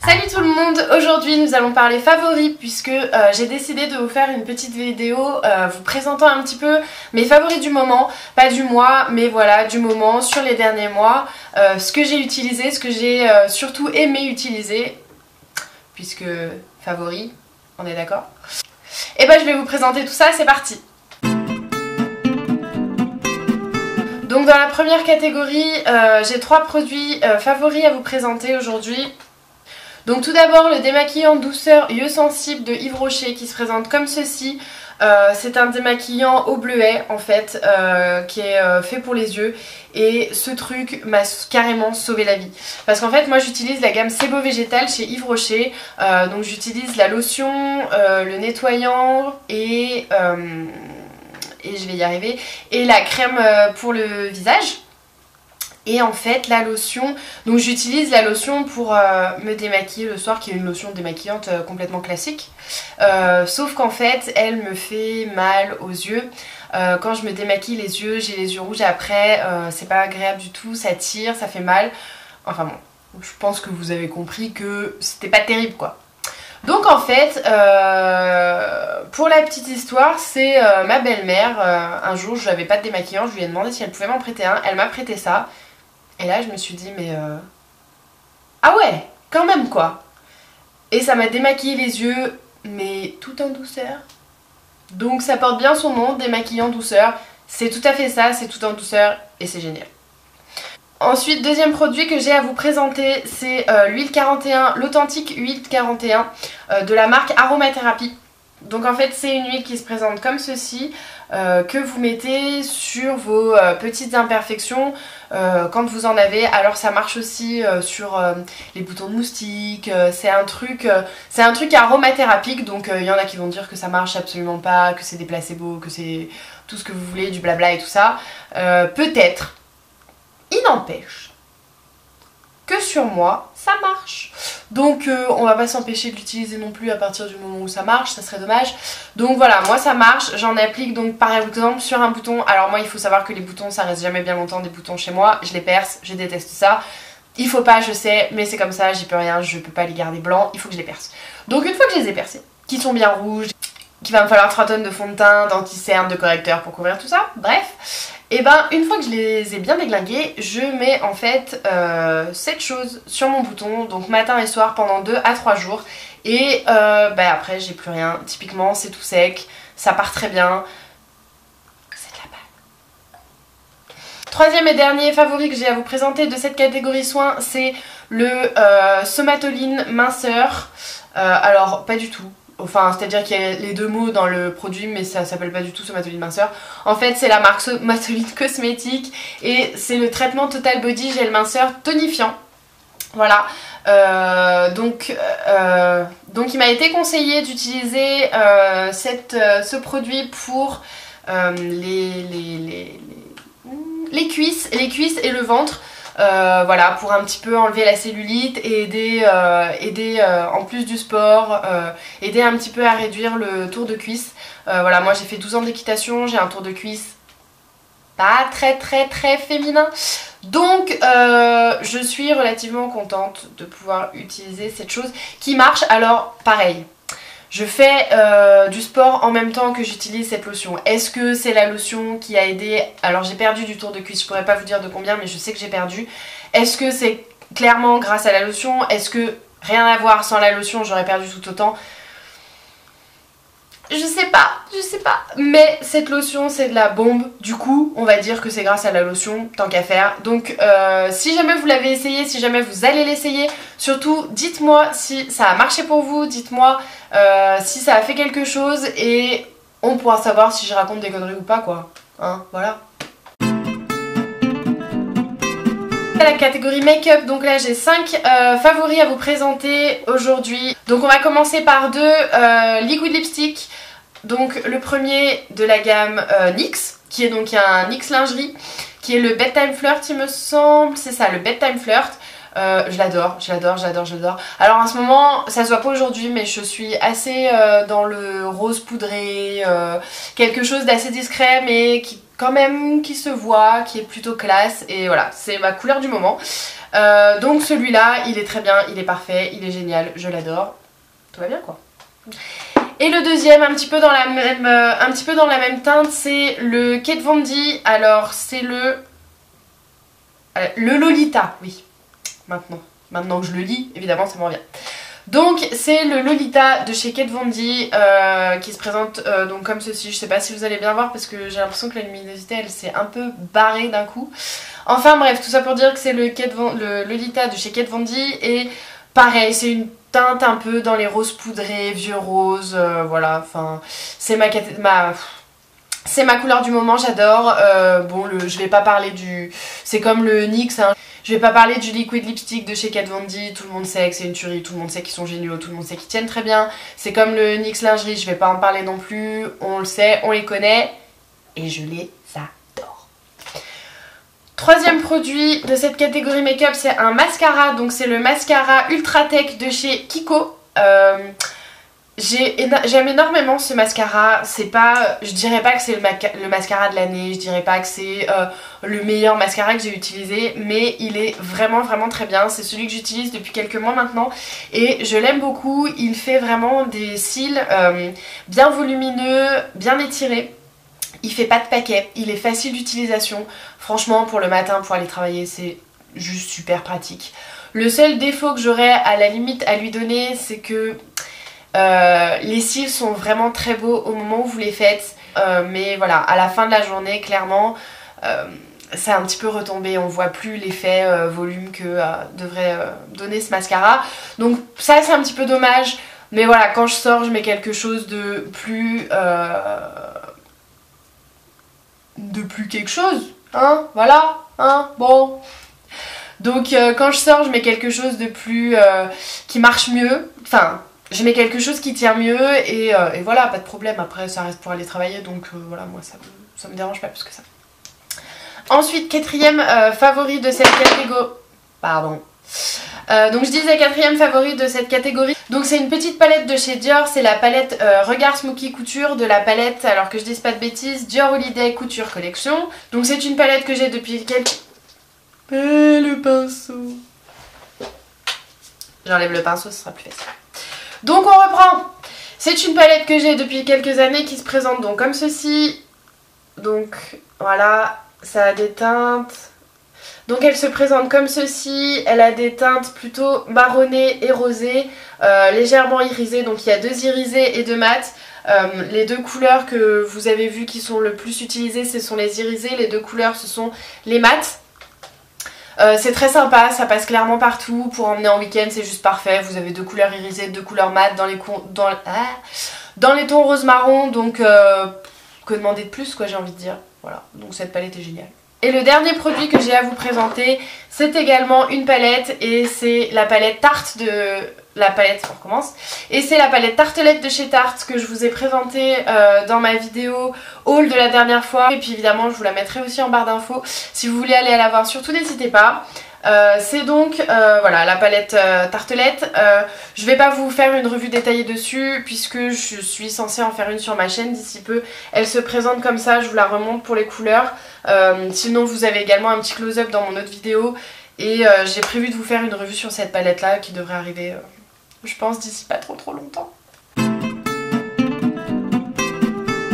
Salut tout le monde, aujourd'hui nous allons parler favoris puisque j'ai décidé de vous faire une petite vidéo vous présentant un petit peu mes favoris du moment, pas du mois mais voilà du moment sur les derniers mois, ce que j'ai utilisé, ce que j'ai surtout aimé utiliser puisque favoris, on est d'accord? Et ben je vais vous présenter tout ça, c'est parti. Donc dans la première catégorie, j'ai 3 produits favoris à vous présenter aujourd'hui. Donc tout d'abord le démaquillant douceur yeux sensibles de Yves Rocher qui se présente comme ceci. C'est un démaquillant au bleuet en fait qui est fait pour les yeux et ce truc m'a carrément sauvé la vie parce qu'en fait moi j'utilise la gamme Sebo Végétal chez Yves Rocher, donc j'utilise la lotion, le nettoyant et je vais y arriver, et la crème pour le visage. Et en fait la lotion, donc j'utilise la lotion pour me démaquiller le soir qui est une lotion démaquillante complètement classique, sauf qu'en fait elle me fait mal aux yeux. Quand je me démaquille les yeux, j'ai les yeux rouges après, c'est pas agréable du tout, ça tire, ça fait mal. Enfin bon, je pense que vous avez compris que c'était pas terrible quoi. Donc en fait, pour la petite histoire, c'est ma belle-mère, un jour je n'avais pas de démaquillant, je lui ai demandé si elle pouvait m'en prêter un, elle m'a prêté ça. Et là je me suis dit mais ah ouais, quand même quoi. Et ça m'a démaquillé les yeux, mais tout en douceur. Donc ça porte bien son nom, démaquillant douceur. C'est tout à fait ça, c'est tout en douceur et c'est génial. Ensuite, deuxième produit que j'ai à vous présenter, c'est l'huile 41, l'authentique huile 41 de la marque Aromathérapie. Donc en fait c'est une huile qui se présente comme ceci, que vous mettez sur vos petites imperfections quand vous en avez. Alors ça marche aussi sur les boutons de moustique, c'est un truc aromathérapique, donc il y en a qui vont dire que ça marche absolument pas, que c'est des placebos, que c'est tout ce que vous voulez, du blabla et tout ça. Peut-être, il n'empêche que sur moi ça marche. Donc on va pas s'empêcher de l'utiliser non plus à partir du moment où ça marche, ça serait dommage. Donc voilà, moi ça marche, j'en applique donc par exemple sur un bouton. Alors moi il faut savoir que les boutons ça reste jamais bien longtemps, des boutons chez moi, je les perce, je déteste ça. Il faut pas, je sais, mais c'est comme ça, j'y peux rien, je peux pas les garder blancs, il faut que je les perce. Donc une fois que je les ai percés, qui sont bien rouges, qu'il va me falloir 3 tonnes de fond de teint, d'anti-cerne, de correcteur pour couvrir tout ça, bref. Et ben une fois que je les ai bien déglingués, je mets en fait cette chose sur mon bouton, donc matin et soir pendant 2 à 3 jours. Et après j'ai plus rien, typiquement c'est tout sec, ça part très bien, c'est de la balle. Troisième et dernier favori que j'ai à vous présenter de cette catégorie soins, c'est le Somatoline minceur. Alors pas du tout. Enfin, c'est-à-dire qu'il y a les deux mots dans le produit, mais ça s'appelle pas du tout Somatoline minceur. En fait, c'est la marque Somatoline Cosmétique et c'est le traitement Total Body Gel Minceur Tonifiant. Voilà. Donc il m'a été conseillé d'utiliser ce produit pour les cuisses et le ventre. Voilà, pour un petit peu enlever la cellulite et aider en plus du sport, aider un petit peu à réduire le tour de cuisse. Voilà, moi j'ai fait 12 ans d'équitation, j'ai un tour de cuisse pas très féminin. Donc je suis relativement contente de pouvoir utiliser cette chose qui marche. Alors pareil, je fais du sport en même temps que j'utilise cette lotion. Est-ce que c'est la lotion qui a aidé? Alors j'ai perdu du tour de cuisse, je pourrais pas vous dire de combien mais je sais que j'ai perdu. Est-ce que c'est clairement grâce à la lotion? Est-ce que rien à voir, sans la lotion j'aurais perdu tout autant? Je sais pas. Mais cette lotion c'est de la bombe. Du coup on va dire que c'est grâce à la lotion, tant qu'à faire. Donc si jamais vous l'avez essayé, si jamais vous allez l'essayer, surtout dites-moi si ça a marché pour vous, dites-moi si ça a fait quelque chose et on pourra savoir si je raconte des conneries ou pas quoi. Hein, voilà. La catégorie make-up, donc là j'ai 5 favoris à vous présenter aujourd'hui. Donc on va commencer par 2 liquid lipstick. Donc le premier de la gamme NYX, qui est donc un NYX lingerie, qui est le Bedtime Flirt il me semble, c'est ça, le Bedtime Flirt. Je l'adore. Alors en ce moment, ça se voit pas aujourd'hui, mais je suis assez dans le rose poudré, quelque chose d'assez discret, mais qui quand même qui se voit, qui est plutôt classe, et voilà, c'est ma couleur du moment. Donc celui-là, il est très bien, il est parfait, il est génial, je l'adore. Tout va bien quoi. Et le deuxième, un petit peu dans la même teinte, c'est le Kat Von D. Alors c'est le Lolita, oui. Maintenant que je le lis, évidemment ça me revient. Donc c'est le Lolita de chez Kat Von D qui se présente donc comme ceci. Je sais pas si vous allez bien voir parce que j'ai l'impression que la luminosité elle s'est un peu barrée d'un coup. Enfin bref, tout ça pour dire que c'est le Lolita de chez Kat Von D et pareil, c'est une teinte un peu dans les roses poudrés, vieux roses, voilà, enfin c'est c'est ma couleur du moment, j'adore. Bon, je vais pas parler du... C'est comme le NYX, hein. Je vais pas parler du liquid lipstick de chez Kat Von D, tout le monde sait que c'est une tuerie, tout le monde sait qu'ils sont géniaux, tout le monde sait qu'ils tiennent très bien. C'est comme le NYX lingerie, je vais pas en parler non plus, on le sait, on les connaît, et je les adore. Troisième produit de cette catégorie make-up, c'est un mascara, donc c'est le mascara Ultra Tech de chez Kiko. J'aime énormément ce mascara, c'est pas, je dirais pas que c'est le mascara de l'année, je dirais pas que c'est le meilleur mascara que j'ai utilisé, mais il est vraiment très bien, c'est celui que j'utilise depuis quelques mois maintenant et je l'aime beaucoup, il fait vraiment des cils bien volumineux, bien étirés, il fait pas de paquet, il est facile d'utilisation, franchement pour le matin pour aller travailler c'est juste super pratique. Le seul défaut que j'aurais à la limite à lui donner c'est que les cils sont vraiment très beaux au moment où vous les faites, mais voilà, à la fin de la journée, clairement, c'est un petit peu retombé. On voit plus l'effet volume que devrait donner ce mascara. Donc ça, c'est un petit peu dommage. Mais voilà, quand je sors, je mets quelque chose de plus quelque chose. Hein, voilà, hein, bon. Donc quand je sors, je mets quelque chose de plus... qui marche mieux. Enfin... Je mets quelque chose qui tient mieux et voilà, pas de problème. Après, ça reste pour aller travailler, donc voilà, moi ça me dérange pas plus que ça. Ensuite, quatrième favori de cette catégorie... Pardon. Donc je disais quatrième favori de cette catégorie. Donc c'est une petite palette de chez Dior, c'est la palette Regard Smoky Couture de la palette, alors que je dise pas de bêtises, Dior Holiday Couture Collection. Donc c'est une palette que j'ai depuis quelques... le pinceau. J'enlève le pinceau, ce sera plus facile. Donc on reprend. C'est une palette que j'ai depuis quelques années qui se présente donc comme ceci. Donc voilà, ça a des teintes. Donc elle se présente comme ceci. Elle a des teintes plutôt marronnées et rosées, légèrement irisées. Donc il y a deux irisés et deux mat. Les deux couleurs que vous avez vues qui sont le plus utilisées, ce sont les irisés. Les deux couleurs, ce sont les mats. C'est très sympa, ça passe clairement partout, pour emmener en week-end c'est juste parfait, vous avez deux couleurs irisées, deux couleurs mat dans les tons rose marron, donc que demander de plus quoi j'ai envie de dire, voilà, donc cette palette est géniale. Et le dernier produit que j'ai à vous présenter, c'est également une palette et c'est la palette Tarte de... on recommence. Et c'est la palette Tartelette de chez Tarte que je vous ai présentée dans ma vidéo haul de la dernière fois. Et puis évidemment je vous la mettrai aussi en barre d'infos. Si vous voulez aller la voir, surtout n'hésitez pas. C'est donc voilà la palette Tartelette. Je vais pas vous faire une revue détaillée dessus puisque je suis censée en faire une sur ma chaîne d'ici peu. Elle se présente comme ça, je vous la remonte pour les couleurs. Sinon vous avez également un petit close-up dans mon autre vidéo. Et j'ai prévu de vous faire une revue sur cette palette là qui devrait arriver je pense d'ici pas trop longtemps.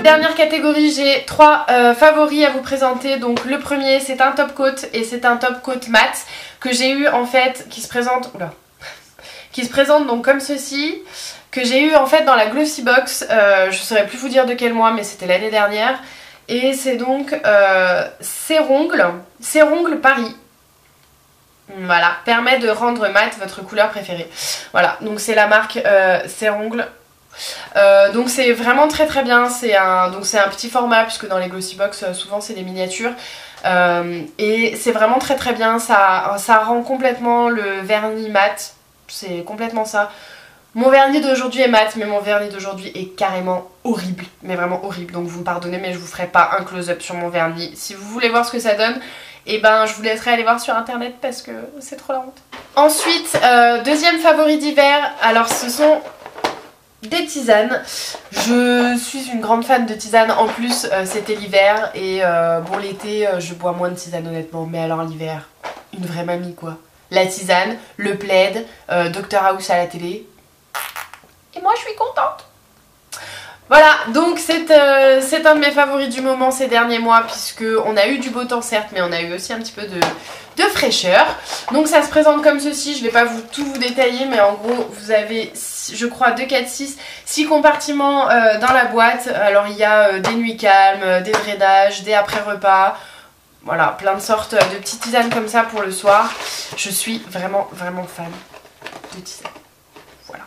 Dernière catégorie, j'ai trois favoris à vous présenter. Donc le premier c'est un top coat et c'est un top coat mat que j'ai eu en fait qui se présente donc comme ceci, que j'ai eu en fait dans la Glossy Box, je saurais plus vous dire de quel mois mais c'était l'année dernière. Et c'est donc Cérongles Paris. Voilà, permet de rendre mat votre couleur préférée. Voilà, donc c'est la marque Cérongles. Donc c'est vraiment très bien, c'est un petit format puisque dans les Glossy Box souvent c'est des miniatures. Et c'est vraiment très bien, ça rend complètement le vernis mat, c'est complètement ça. Mon vernis d'aujourd'hui est mat, mais mon vernis d'aujourd'hui est carrément horrible, mais vraiment horrible. Donc vous me pardonnez, mais je vous ferai pas un close-up sur mon vernis. Si vous voulez voir ce que ça donne, et ben je vous laisserai aller voir sur internet parce que c'est trop la honte. Ensuite, deuxième favori d'hiver, alors ce sont des tisanes. Je suis une grande fan de tisanes, en plus c'était l'hiver et bon l'été je bois moins de tisanes honnêtement, mais alors l'hiver, une vraie mamie quoi. la tisane, le plaid, Dr House à la télé. Et moi je suis contente. Voilà, donc c'est un de mes favoris du moment ces derniers mois, puisque on a eu du beau temps certes, mais on a eu aussi un petit peu de fraîcheur. Donc ça se présente comme ceci, je vais pas tout vous détailler, mais en gros vous avez, je crois, 2, 4, 6 compartiments dans la boîte. Alors il y a des nuits calmes, des drainages, des après-repas, voilà, plein de sortes de petites tisanes comme ça pour le soir. Je suis vraiment fan de tisanes. Voilà.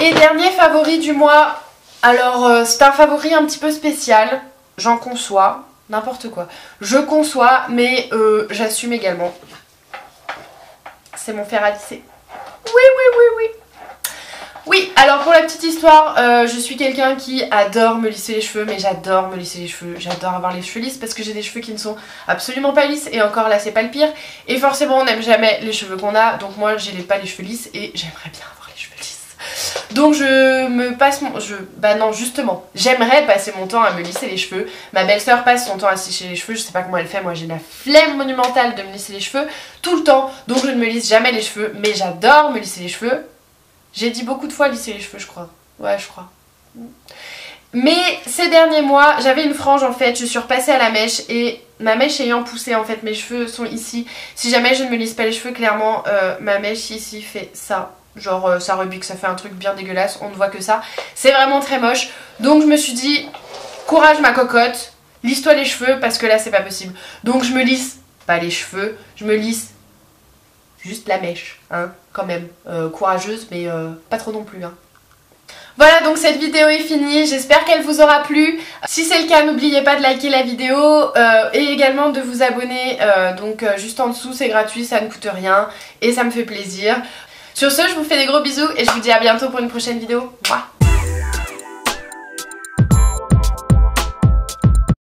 Et dernier favori du mois. Alors c'est un favori un petit peu spécial, j'en conçois, n'importe quoi. Je conçois, mais j'assume également. C'est mon fer à lisser. Oui. Oui, alors pour la petite histoire, je suis quelqu'un qui adore me lisser les cheveux, mais j'adore me lisser les cheveux, j'adore avoir les cheveux lisses parce que j'ai des cheveux qui ne sont absolument pas lisses et encore là c'est pas le pire. Et forcément on n'aime jamais les cheveux qu'on a, donc moi j'ai pas les cheveux lisses et j'aimerais bien avoir les cheveux lisses. Donc je me passe mon... Bah non justement, j'aimerais passer mon temps à me lisser les cheveux. Ma belle-sœur passe son temps à sécher les cheveux, je sais pas comment elle fait, moi j'ai la flemme monumentale de me lisser les cheveux tout le temps. Donc je ne me lisse jamais les cheveux, mais j'adore me lisser les cheveux. J'ai dit beaucoup de fois lisser les cheveux je crois, ouais je crois. Mais ces derniers mois, j'avais une frange en fait, je suis repassée à la mèche et ma mèche ayant poussé en fait, mes cheveux sont ici. Si jamais je ne me lisse pas les cheveux, clairement ma mèche ici fait ça. Genre ça rebique, ça fait un truc bien dégueulasse, on ne voit que ça. C'est vraiment très moche. Donc je me suis dit, courage ma cocotte, lisse-toi les cheveux parce que là c'est pas possible. Donc je me lisse pas les cheveux, je me lisse juste la mèche, hein, quand même. Courageuse mais pas trop non plus, hein. Voilà, donc cette vidéo est finie, j'espère qu'elle vous aura plu. Si c'est le cas, n'oubliez pas de liker la vidéo et également de vous abonner, donc juste en dessous, c'est gratuit, ça ne coûte rien et ça me fait plaisir. Sur ce, je vous fais des gros bisous et je vous dis à bientôt pour une prochaine vidéo. Mouah.